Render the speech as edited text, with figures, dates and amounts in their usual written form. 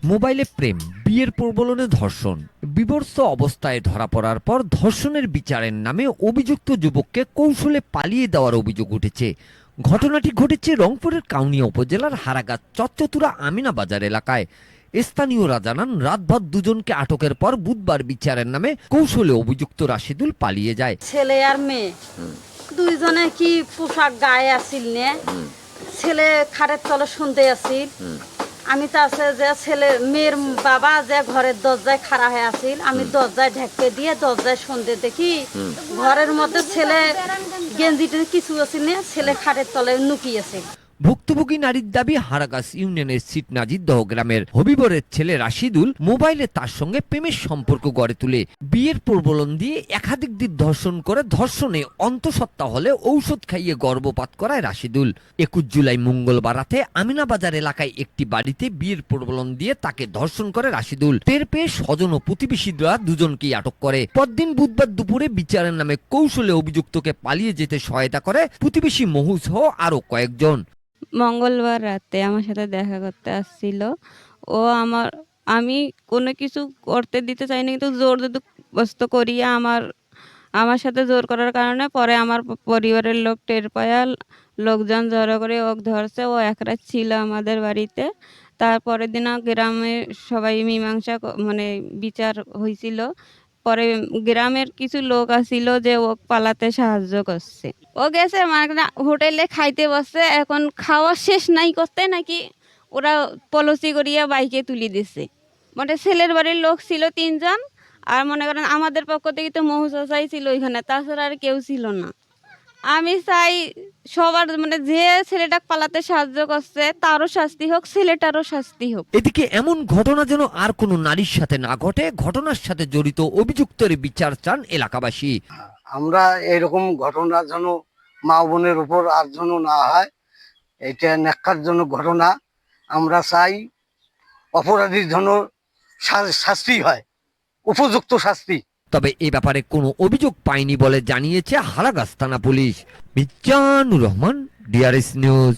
মোবাইলে প্রেম, বিয়ের প্রবলনে ধর্ষণ, বিভৎস অবস্থায় ধরা পড়ার পর ধর্ষণের বিচারের নামে অভিযুক্ত যুবককে কৌশলে পালিয়ে দেওয়ার অভিযোগ উঠেছে। ঘটনাটি ঘটেছে রংপুরের কাউনিয়া উপজেলার হারাগাছ চচ্চতুরা আমিনাবাজার এলাকায়। স্থানীয়রা জানান, রাতভর দুজনকে আটকের পর বুধবার বিচারের নামে কৌশলে অভিযুক্ত রাশিদুল পালিয়ে যায়। ছেলে আর মেয়ে দুইজনে কি পোশাক গায়ে আসিল নে, ছেলে খাটের তলে শুনতে আসিল। আমি তো আছে যে ছেলে মেয়ের বাবা যে ঘরের দরজায় খাড়া হয়ে আসিল, আমি দরজায় ঢেকে দিয়ে দরজায় শুনতে দেখি ঘরের মধ্যে ছেলে গেঞ্জিতে কিছু আসিল নে, ছেলে খাটের তলে নুকিয়েছে। ভুক্তভোগী নারীর দাবি, হারাগাছ ইউনিয়নের সিটনাজিদহ গ্রামের হবিবরের ছেলে রাশিদুল মোবাইলে তার সঙ্গে প্রেমের সম্পর্ক গড়ে তুলে বিয়ের প্রবলন দিয়ে একাধিক দিন ধর্ষণ করে, ধর্ষণে অন্তঃসত্ত্বা হলে ঔষধ খাইয়ে গর্ভপাত করায় রাশিদুল। 21 জুলাই মঙ্গলবার রাতে আমিনাবাজার এলাকায় একটি বাড়িতে বিয়ের প্রবলন দিয়ে তাকে ধর্ষণ করে রাশিদুল। টের পেয়ে স্বজন ও প্রতিবেশীরা দুজনকেই আটক করে। পরদিন বুধবার দুপুরে বিচারের নামে কৌশলে অভিযুক্তকে পালিয়ে যেতে সহায়তা করে প্রতিবেশী মহু সহ আরো কয়েকজন। মঙ্গলবার রাতে আমার সাথে দেখা করতে আসছিল। আমি কোনো কিছু করতে দিতে চাইনি, কিন্তু জোর জবরদস্ত করিয়ে আমার সাথে জোর করার কারণে পরে আমার পরিবারের লোক টের পায়া লোকজন জড়ো করে ওক ধরছে। ও এক রাত ছিল আমাদের বাড়িতে। তারপরের দিন গ্রামে সবাই মীমাংসা মানে বিচার হয়েছিল। পরে গ্রামের কিছু লোক আসছিল যে ও পালাতে সাহায্য করছে। ও গেছে মানে হোটেলে খাইতে বসছে, এখন খাওয়া শেষ নাই করতে নাকি ওরা পলসি করিয়া বাইকে তুলি দিছে। মানে ছেলের বাড়ির লোক ছিল 3 জন, আর মনে করেন আমাদের পক্ষ থেকে তো মহুচাচাই ছিল ওইখানে, তাছাড়া আর কেউ ছিল না। আমি চাই সবার মানে যে ছেলেটা পালাতে সাহায্য করছে তারও শাস্তি হোক, ছেলেটারও শাস্তি হোক। এদিকে এমন ঘটনা যেন আর কোনো নারীর সাথে না ঘটে, ঘটনার সাথে জড়িত অভিযুক্তের বিচার চান এলাকাবাসী। আমরা এরকম ঘটনা যেন মা বোনের উপর আর যেন না হয়, এটা ন্যাক্কারজনক ঘটনা। আমরা চাই অপরাধীর জন্য শাস্তি হয়, উপযুক্ত শাস্তি। তবে এ ব্যাপারে কোনো অভিযোগ পায়নি বলে জানিয়েছে হারাগাছ থানা police. Mizanur Rahman, DRS news.